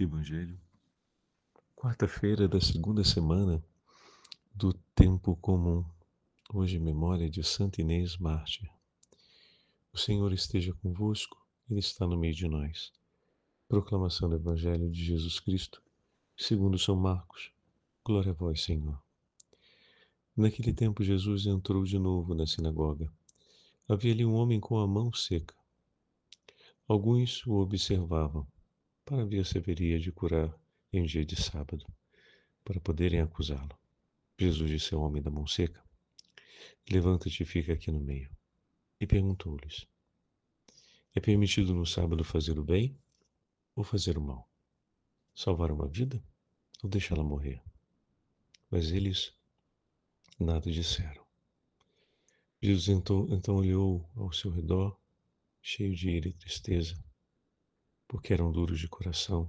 Evangelho, quarta-feira da segunda semana do tempo comum. Hoje, memória de Santa Inês Mártir. O Senhor esteja convosco, Ele está no meio de nós. Proclamação do Evangelho de Jesus Cristo, segundo São Marcos. Glória a vós, Senhor. Naquele tempo, Jesus entrou de novo na sinagoga. Havia ali um homem com a mão seca. Alguns o observavam, para ver se haveria de curar em dia de sábado, para poderem acusá-lo. Jesus disse ao homem da mão seca: levanta-te e fica aqui no meio. E perguntou-lhes: é permitido no sábado fazer o bem ou fazer o mal? Salvar uma vida ou deixá-la morrer? Mas eles nada disseram. Jesus então olhou ao seu redor, cheio de ira e tristeza, porque eram duros de coração,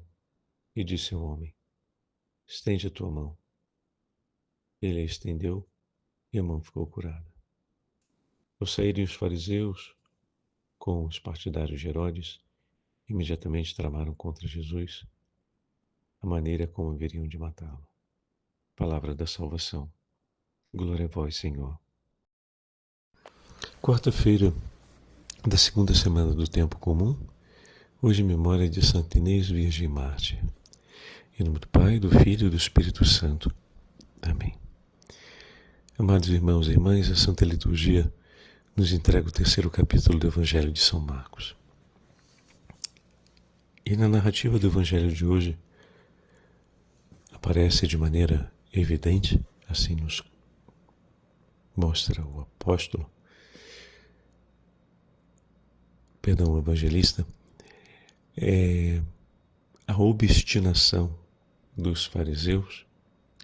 e disse ao homem: estende a tua mão. Ele a estendeu e a mão ficou curada. Ao saírem os fariseus com os partidários de Herodes, imediatamente tramaram contra Jesus a maneira como haveriam de matá-lo. Palavra da salvação. Glória a vós, Senhor. Quarta-feira da segunda semana do tempo comum. Hoje, memória de Santa Inês Virgem Mártir. Em nome do Pai, do Filho e do Espírito Santo. Amém. Amados irmãos e irmãs, a Santa Liturgia nos entrega o terceiro capítulo do Evangelho de São Marcos. E na narrativa do Evangelho de hoje, aparece de maneira evidente, assim nos mostra o o evangelista, a obstinação dos fariseus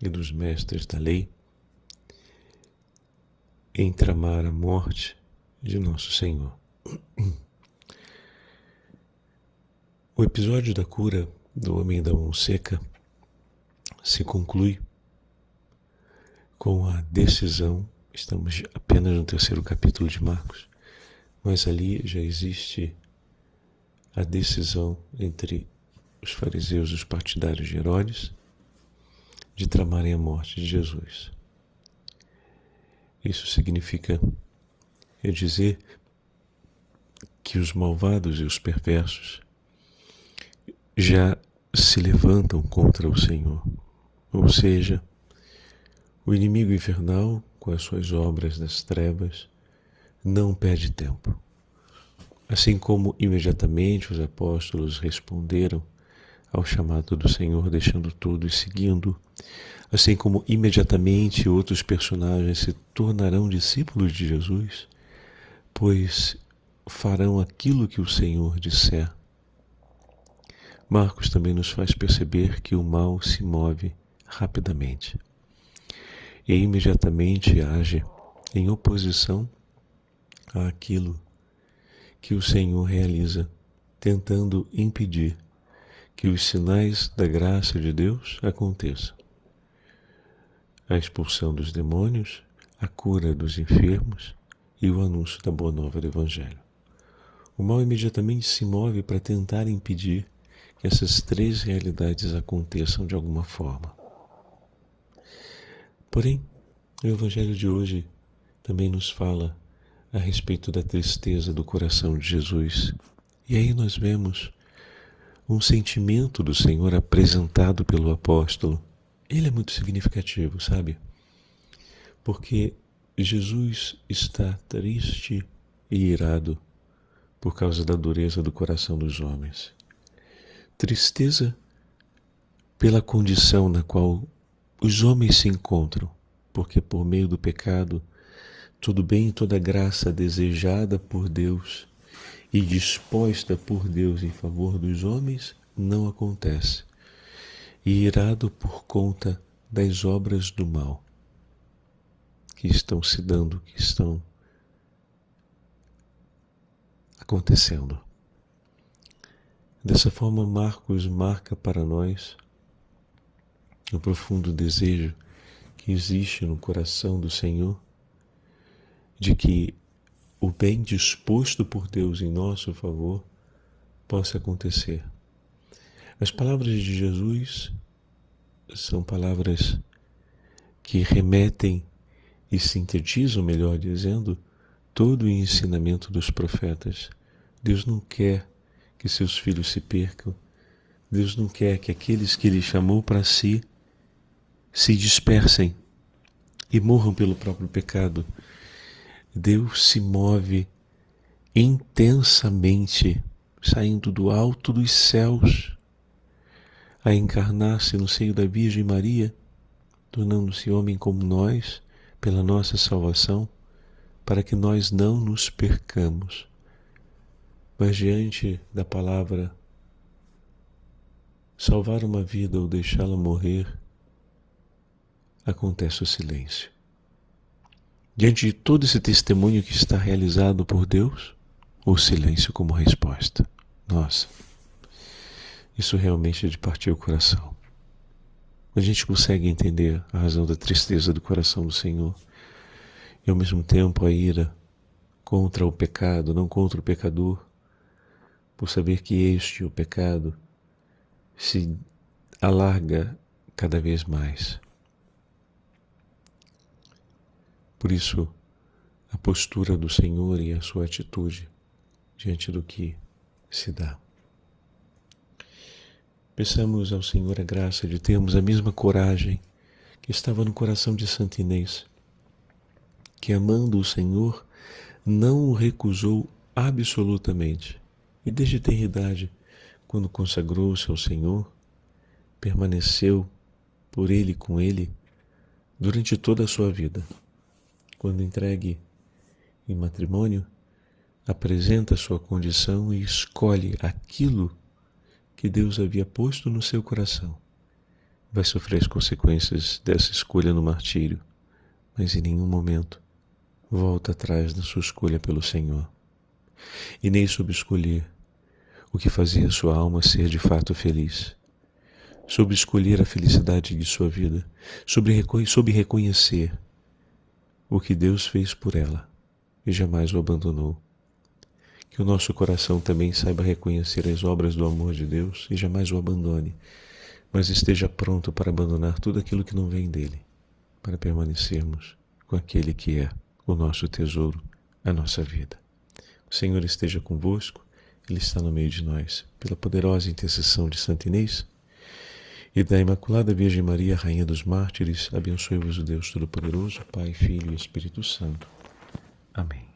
e dos mestres da lei em tramar a morte de nosso Senhor. O episódio da cura do homem da mão seca se conclui com a decisão. Estamos apenas no terceiro capítulo de Marcos, mas ali já existe a decisão entre os fariseus e os partidários de Herodes de tramarem a morte de Jesus. Isso significa dizer que os malvados e os perversos já se levantam contra o Senhor, ou seja, o inimigo infernal, com as suas obras das trevas, não perde tempo. Assim como imediatamente os apóstolos responderam ao chamado do Senhor, deixando tudo e seguindo, assim como imediatamente outros personagens se tornarão discípulos de Jesus, pois farão aquilo que o Senhor disser. Marcos também nos faz perceber que o mal se move rapidamente e imediatamente age em oposição àquilo que o Senhor realiza, tentando impedir que os sinais da graça de Deus aconteçam. A expulsão dos demônios, a cura dos enfermos e o anúncio da boa nova do Evangelho. O mal imediatamente se move para tentar impedir que essas três realidades aconteçam de alguma forma. Porém, o Evangelho de hoje também nos fala a respeito da tristeza do coração de Jesus. E aí nós vemos um sentimento do Senhor apresentado pelo apóstolo. Ele é muito significativo, sabe? Porque Jesus está triste e irado por causa da dureza do coração dos homens. Tristeza pela condição na qual os homens se encontram, porque por meio do pecado, todo bem e toda graça desejada por Deus e disposta por Deus em favor dos homens não acontece. E irado por conta das obras do mal que estão se dando, que estão acontecendo. Dessa forma, Marcos marca para nós o profundo desejo que existe no coração do Senhor de que o bem disposto por Deus em nosso favor possa acontecer. As palavras de Jesus são palavras que remetem e sintetizam, melhor dizendo, todo o ensinamento dos profetas. Deus não quer que seus filhos se percam. Deus não quer que aqueles que Ele chamou para si se dispersem e morram pelo próprio pecado. Deus se move intensamente, saindo do alto dos céus, a encarnar-se no seio da Virgem Maria, tornando-se homem como nós, pela nossa salvação, para que nós não nos percamos. Mas diante da palavra salvar uma vida ou deixá-la morrer, acontece o silêncio. Diante de todo esse testemunho que está realizado por Deus, o silêncio como resposta. Nossa, isso realmente é de partir o coração. A gente consegue entender a razão da tristeza do coração do Senhor e ao mesmo tempo a ira contra o pecado, não contra o pecador, por saber que este, o pecado, se alarga cada vez mais. Por isso, a postura do Senhor e a sua atitude diante do que se dá. Peçamos ao Senhor a graça de termos a mesma coragem que estava no coração de Santa Inês, que amando o Senhor, não o recusou absolutamente. E desde tenra idade, quando consagrou-se ao Senhor, permaneceu por Ele e com Ele durante toda a sua vida. Quando entregue em matrimônio, apresenta sua condição e escolhe aquilo que Deus havia posto no seu coração. Vai sofrer as consequências dessa escolha no martírio, mas em nenhum momento volta atrás da sua escolha pelo Senhor. E nem soube escolher o que fazia sua alma ser de fato feliz. Soube escolher a felicidade de sua vida, soube reconhecer o que Deus fez por ela e jamais o abandonou. Que o nosso coração também saiba reconhecer as obras do amor de Deus e jamais o abandone, mas esteja pronto para abandonar tudo aquilo que não vem dele, para permanecermos com aquele que é o nosso tesouro, a nossa vida. O Senhor esteja convosco, Ele está no meio de nós. Pela poderosa intercessão de Santa Inês e da Imaculada Virgem Maria, Rainha dos Mártires, abençoe-vos o Deus Todo-Poderoso, Pai, Filho e Espírito Santo. Amém.